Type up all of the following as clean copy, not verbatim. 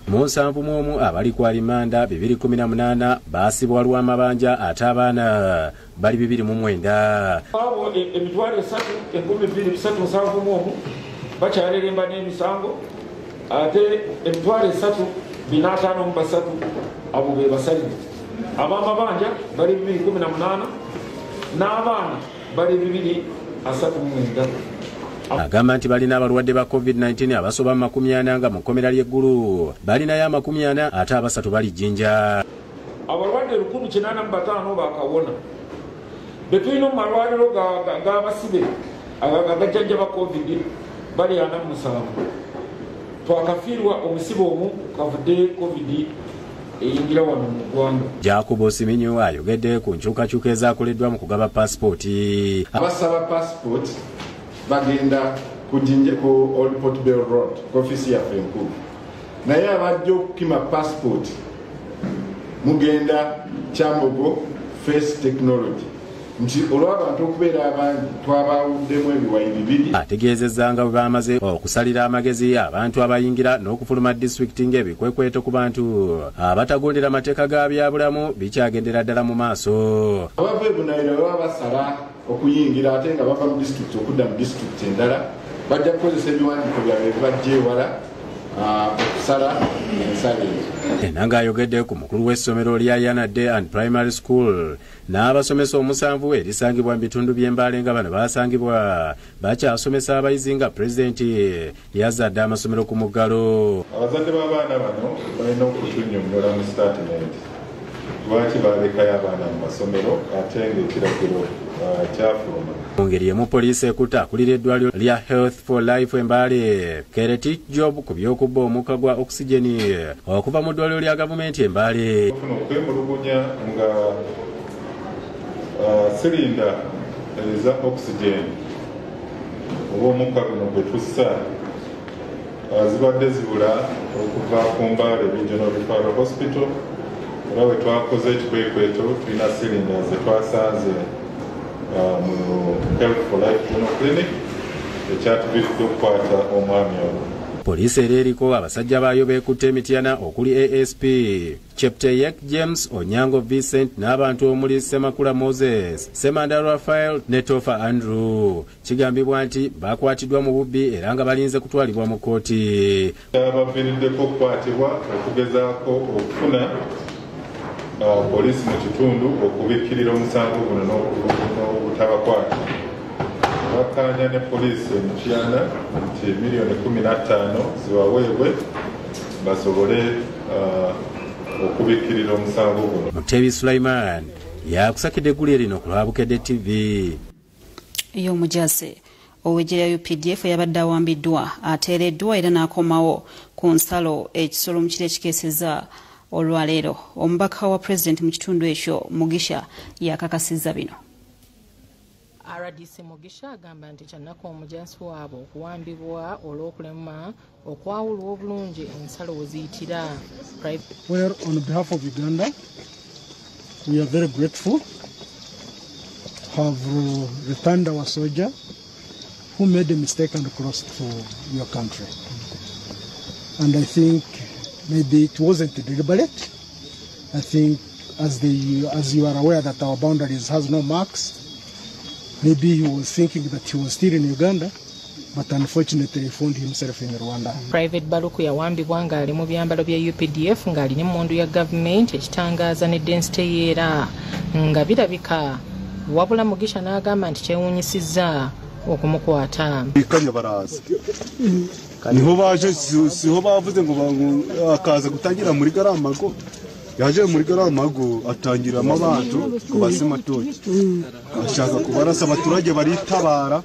Musanvu muomu abali kwa limanda 218 basibwa lw'amabanja ate abaana bali 209. Abo emitwalo 3,237 muomu bakyalelemba n'emisango ate emitwalo 3,453 abo be basalire. Ab'amabanja bali 218 n'abaana bali 239. Agamba nti balina abalwadde ba COVID-19 abasoba 40 nga mu kkomera ly'eggulu balinayo 40 ate abasatu bali Jinja. Abalwadde 1,905 bakawona betulina mu malwaliro g'abasibe agajjajja ba COVID bali 47. Twakafiirwa omusibe omu kavudde COVID eyingira wano mu ggwanga. Jacob Siminyo ayogedde ku nkyukakyuka ezaakoleddwa mu kugaba paasipooti. Abasaba paasipooti bagenda kujinje ku Old Port Bell Road ku ofisi yaffe enkulu, naye abajja okukima passport mugenda Kyambogo Face Technology nti olw'abantu okubeera abangi twabawuddemu ebiwayi 2. Ategeezezza nga bwe bamaze okusalira amagezi abantu abayingira n'okufuluma disitulikiti ng'ebikwekweto ku bantu abatagondera amateeka ga byabulamu bikyagendera ddala mu maaso. Abava ebunayira baba basala okuyingira ate nga bava mu disitulikiti okudda mu disitulikiti endala bajja kukozesa ebiwandiiko byabwe bibajja ewala okusala ensala ezo. Enanga ayogedde ku mukulu w'essomero lya Yanadde and Primary School n'abasomesa 7 erisangibwa mu bitundu by'Embale nga bano basangibwa bakyasomesa abayizi nga pulezidenti yazadde amasomero ku muggalo. Abazadde b'abaana bano balina okutunnyonnyola mu statement lwaki balekayo abaana mu masomero ate ng'ekiragiro kyafuluma. Mu ngeri emu poliisi ekutte akulira eddwaliro lya Health for Life Embale Kereti Job ku by'okubba omukka gwa oxygeni okuva mu ddwaliro lya gavumenti Embale. Bafuna okwemulugunya nga sirinda eza oxygen oba omukka guno gwe tussa zibadde zibula okuva ku Mbale Regional Referral Hospital. Era we twakoze ekikwekweto tulina sirinda ze twasanze mu Health for Life General Clinic ekyatuviiridde okukwata omwami ono. Poliisi era eriko abasajja baayo beekutte emityana okuli ASP Chepteyek James Onyango Vincent n'abantu omuli Semakula Moses, Semanda Raphael ne Tofa Andrew. Kigambibwa nti bakwatiddwa mu bubbi era nga balinze kutwalibwa mu kkooti. Abaviiriddeko okukwatibwa okugezaako okufuna poliisi mu kitundu okubikkirira omusango guno n'obutabakwata. Bakkaanya ne poliisi emityana nti $15,000,000 zibaweebwe basobole okubikkirira omusango guno. Mutebi Sulaiman yakusakidde eggulu lino ku Aboogezi TV. Omujaze ow'eggye UPDF yabadde awambiddwa ateereddwa era n'akomawo ku nsalo ekisolo mu kiro ekikeeseza olwaleero. Omubaka wa pulezidenti mu kitundu ekyo Mugisha yakakasizza bino. RDC Mugisha agamba nti kyannako omujansi waabwe okuwambibwa olw'okulema okwawulwa obulungi ensalo we ziyitira. Well, on behalf of Uganda, we are very grateful to have returned our soldier who made a mistake and crossed to your country. And I think maybe it wasn't deliberate. I think as you are aware that our boundaries has no marks, maybe he was thinking that he was still in Uganda, but unfortunately he found himself in Rwanda. Private Baluku yawambibwa ng'ali mu byambalo bya UPDF ng'ali n'emmundu ya gavumenti ekitangaaza ne density yeera nga birabika, wabula Mugisha n'agamba nti kyewuunyisizza okumukwata. Kanya baraza niho baje, siho bavuze ngo akaza gutangira muri Garamago. Yaje muri Garamago atangira amabantu kubasematoyi ashaka kubarasa abaturage baritabara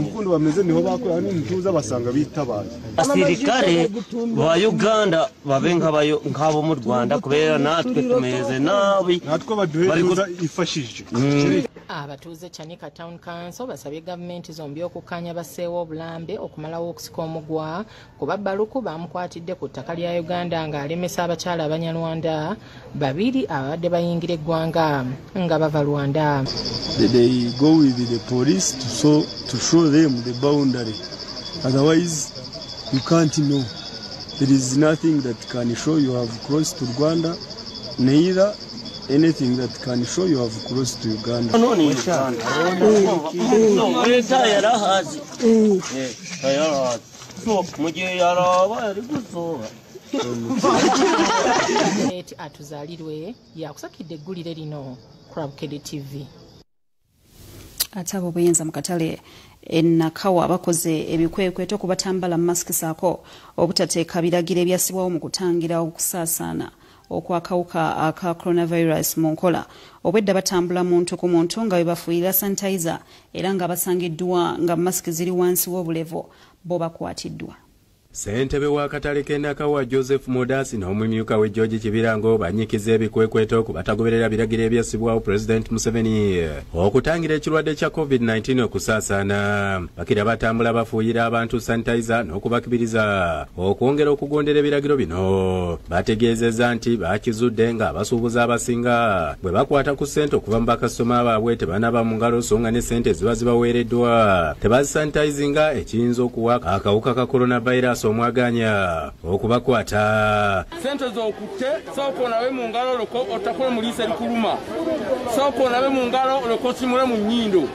mukundi bameze niho bakora n'intuza basanga bitabara. Asirikare ba Uganda babe nk'abo mu Rwanda kubera natwe tumeze nabi, natwe baduhereza ifashije. Abatuuze Chanika Town Council basabye gavumenti zombi okukkanya basseewo obulambe okumalawo okusika omugwa kuba Baluku bamukwatidde ku ttaka lya Uganda ng'alemesa abakyala Abanyarwanda 2 abadde bayingira eggwanga nga bava Rwanda. They go with the police to show them the boundary, otherwise you can't know There is nothing that can show you have crossed to Rwanda, neither anything that can show you have crossed to Uganda. No, ni Uganda. No, eta yarahazi. Yarahazi. So, muje yaraba ari kusoba. Atuzalirwe yakusakidde eggulire lino ku Aboogezi TV. Atabo buyenza mu katale Nakawa bakoze ebikwekweto okubatambala masiki saako obutateeka biragiro ebyasibwawo mu kutangira okusaasaana okwakawuka aka coronavirus mu nkola. Obwedda batambula muntu ku muntu nga webafuuyira sanitizer era nga basangiddwa nga masiki ziri wansi w'obulevo bo bakwatiddwa. Ssentebe wa katale Nakawa Joseph Modasi n'omumyuka we George Kibirango banyikiza ebikwekweto ku batagoberera biragiro ebyasibwawo President Museveni okutangira ekirwadde kya COVID-19 okusaasaana. Bakira batambula bafuuyira abantu sanitizer n'okubakibiriza okwongera okugondera ebiragiro bino. Bategeezezza nti bakizudde nga abasuubuzi abasinga bwe bakwata ku ssente okuva mu bakasitoma baabwe tebanaba mu ngalo so nga ne ssente ziba zibaweereddwa tebazisanitizinga ekiyinza okuwa akawuka ka coronavirus omwaganya okubakwata. Sente zokutte soko nawe mu ngalo loko otakole mulise likuluma soko nawe mu ngalo loko simule mu nyindo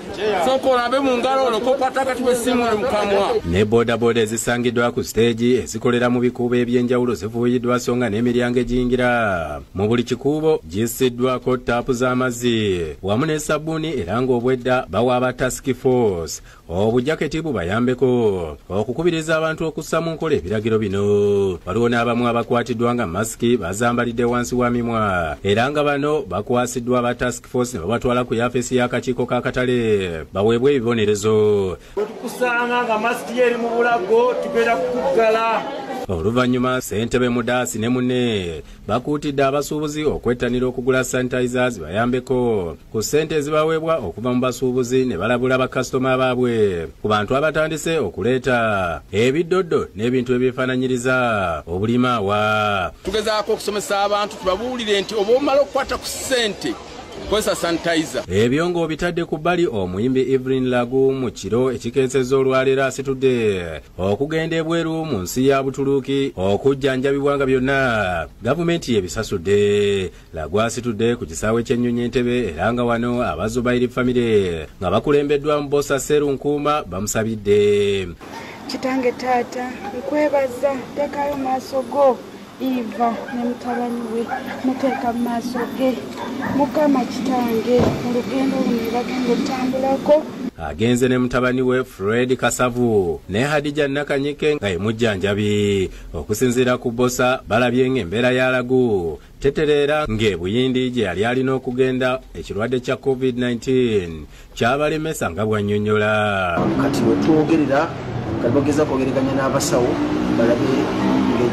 soko nawe mu ngalo loko kwataka tuwe simule mukamwa. Ne boda ezisangiddwa ku stage ezikolera mu bikuubo ebyenjawulo zivuuyiddwa so nga n'emiryango egiyingira mu buli kikuubo gisiddwako taapu z'amazzi wamu ne sabbuuni era ng'obwedda bawa aba task force obujaketi bubayambeko okukubiriza abantu okussa mu nkola ebiragiro bino. Waliwo n'abamu abakwatiddwa nga masiki bazambalidde wansi wa mimwa era nga bano bakwasiddwa aba task force ne babatwala ku yafeesi y'akakiiko k'akatale baweebwe ebibonerezo. Tukusanga nga masiki eri mu bulago tugenda kukuggala. Oluvannyuma ssentebe Mudasi ne munne bakuutidde abasuubuzi okwettanira okugula sanitizers bayambeko ku ssente ezibaweebwa okuva mu basuubuzi ne balabula bakasitoma baabwe ku bantu abatandise okuleeta ebiddoddo n'ebintu ebyefaananyiriza obulimaawa. Tugezaako okusomesa abantu tubabuulire nti oba omala okukwata ku ssente kwesa sanitizer. Ebyo ng'obitadde ku bbali omuyimbi Evelyn Lagu mu kiro ekikensezza olwaleero asitudde okugenda ebweru mu nsi ya Butuluuki okujjanjabibwa nga byonna gavumenti yebisasudde. Lagu asitudde ku kisaawe ky'ennyonyi Entebbe era nga wano abazubayiri famire nga bakulembeddwa mu Bosa Seru Nkuuma bamusabidde. Kitange taata nkwebaza tekayo maaso go Iva ne mutabani we muteeka mu maaso ge mukama kitange mu lugendo luno bagenda okutambulako. Agenze ne mutabani we Fred Kasavu ne Hadija Nakanyike nga emujjanjabi okusinziira ku Bosa balabye ng'embeera ya Lagu tetereera ng'ebuyindi gye yali alina okugenda ekirwadde kya COVID-19 kyabalemesa nga bwannyonnyola. Kati we twogerera kali bageza kwogeraganya n'abasawo balabe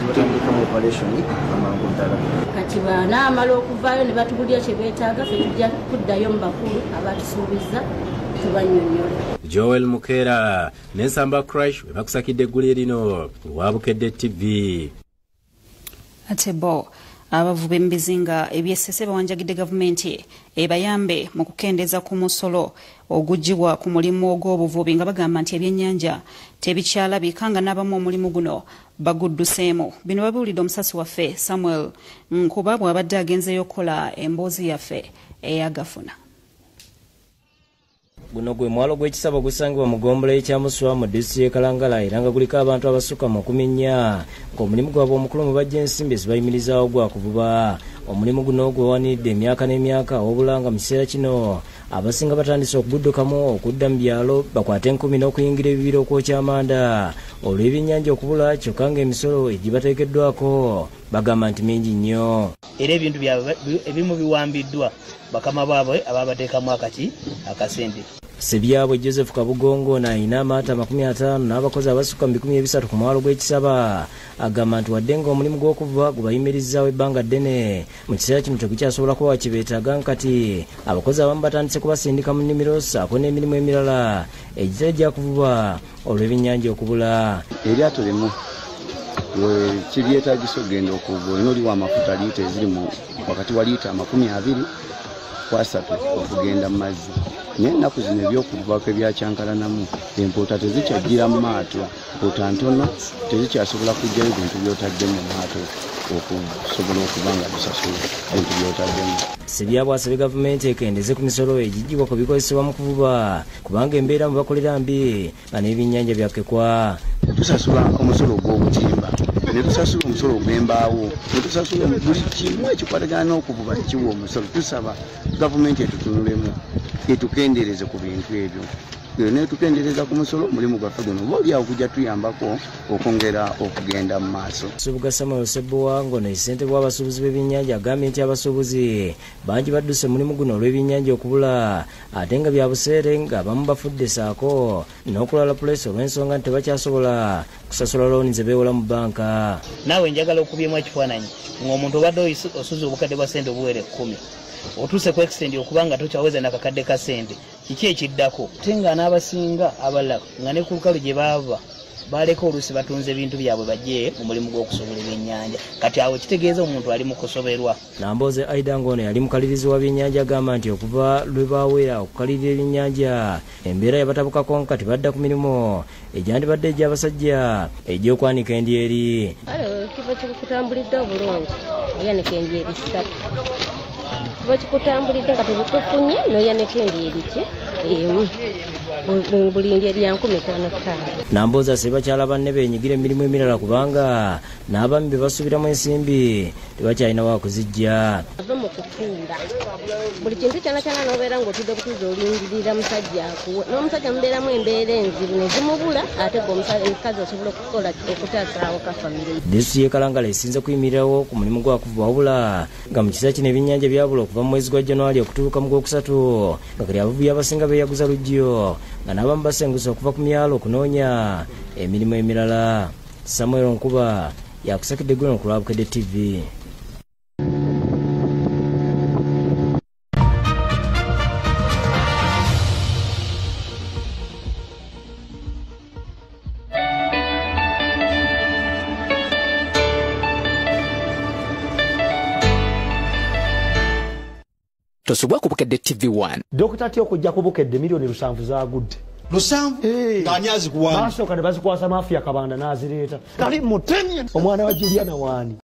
batandika mu operation amangu ddala. Kati banaamala okuvaayo ne batubulira kye beetaaga ffe tujja kuddayo mu bakulu abatusuubiza tubanyonnyola. Joel Mukera ne Nsamba Crash we bakusakidde eggulire lino wa Aboogezi TV. Ate bo abavubi mu bizinga ebyessese bawanjagidde gavumenti ebayambe mu kukendeeza ku musolo ogugibwa ku mulimu ogw'obuvubi nga bagamba nti ebyennyanja tebikyalabika nga n'abamu omulimu guno bagudduseemu. Bino babiwulidde omusasi waffe Samuel Nkuba bw'abadde agenzeyo okukola emboozi yaffe eyagafuna. Guno gwe mwalo gw'ekisabo gusangibwa mu ggombolola y'ekyamuswa mu disitulikiti y'e Kalangala era nga guliko abantu abasukka mu 10 ng'omulimu gwabwe omukulu mu bajja ensimbi ezibayimirizaawo gwa kuvuba. Omulimu guno gwewanidde emyaka n'emyaka wabula nga mu kiseera kino abasinga batandise okuguddukamu okudda mu byalo bakwate enkumi n'okuyingira ebibira okwokya amanda olw'ebyennyanja okubula kyokka ng'emisolo egibateekeddwako bagamba nti mingi nnyo. Era ebintu byabwe ebimu biwambiddwa bakama baabwe ababateekamu akasente. Sebyabwe Joseph Kabugongo n'ayina amata 50 n'abakozi abasukka mu 300 ku mwalo gw'ekisaba agamba nti wadde ng'omulimu gw'okuva gubayimirizaawo ebbanga ddene mu kiseera kino tekikyasobola kuba wakibeetaaga nkati abakozi abamu batandise kubasindika mu nnimiro ssaako n'emirimu emirala egitera gya kuvuba olw'ebyennyanja okubula. Eryato limu kiryetaagisa okugenda okuvuba olina oliwa amafuta liita eziri wakati wa liita 20 kwasatu okugenda mu mazzi naye ennaku zino ebyokuvaako ebyakyankalanamu empuuta tezikyajjira mu maato mpuuta ntono tezikyasobola kujjayo bintu byotadde mu maato okusobola okuba nga bisasula bintu byotaddemu. Sibyabwasabye gavumenti ekendeze ku misolo egijjibwa ku bikozesebwa mu kuvuba kubanga embeera mu bakolera mbi nga n'ebyennyanja byakekwa. Tusasula omusolo gw'obutimba ne tusasula omusolo gw'embaawo ne tusasula buli kimu ekikwatagana n'okuvuba ekiwa omusolo. Tusaba gavumenti etutunulemu etukendeereze ku bintu ebyo netukendeereza ku musolo mulimu gwaffe guno obaolyawo kujja tuyambako okwongera okugenda mu maaso. Subuga Samuel Sebowa ngono ssentebe w'abasuubuzi b'ebyennyanja agambye nti abasuubuzi bangi badduse mulimu guno olw'ebyennyanja okubula ate nga bya buseere ng'abamu bafudde saako n'okulala pulesi olw'ensonga nti tebakyasobola kusasula looni ze beewola mu banka. Naawe njagala okubyemu ekifaananyi ng'omuntu obadde osuza obukadde bwa ssente obuwere 10 otuuse ku extend okubanga tokyaweza nakakadde ka ssente kiki ekiddako ate nga n'abasinga abalala nga ne ku lukalu gye baava baleka oluusi batunze ebintu byabwe bajje mu mulimu gw'okusobola ebyennyanja kati awo kitegeeza omuntu ali mu kusoberwa. Nambooze Aida Ngono yali mukalirizi wa byennyanja agamba nti okuva lwe baawera okukalirira ebyennyanja embeera yabatabukako kati badda ku mirimu egyandibadde egy'abasajja egy'okwanika endyeri. Kiba kikutambulidde obulungi oyanika endyeri 3 kiba kikutambulidde nga tebikufunye noyanika endyeri ki buli ndyeri ya 15. Nambooze asaba bakyala banne beenyigira emirimu emirala kubanga n'abamu be basuubiramu ensimbi tebakyalina wa kuzijja. Ava mu kutunda buli kintu kyonna kyonna n'obeera ng'otudde butuuzi olindirira musajja akuwe n'omusajja mubeeramu embeera enzibu ne zimubula ate omukazi osobola okukola okutaasaawo ka famire. Disitulikiti y'e Kalangala esinze kuyimirirawo ku mulimu gwa kuvuba wabula nga mu kiseera kino ebyennyanja byabula okuva mu mwezi gwa January okutuuka mu Gwokusatu nga kati abavubi abasinga beeyaguza lujjo nga n'abamu basengusa okuva ku myalo okunoonya emirimu emirala. Samuel Nkuba yakusakidde guno ku lwa Boogedde TV. Tosubwa ku Boogedde TV1. Dokita atya okujja ku Boogedde milioni 7 zagudde. 7 ng'anyazi kuwani. Basooka ne bazikwasa mafiya Kabanda n'azireeta. Kali mutenya omwana wa Juliana wani.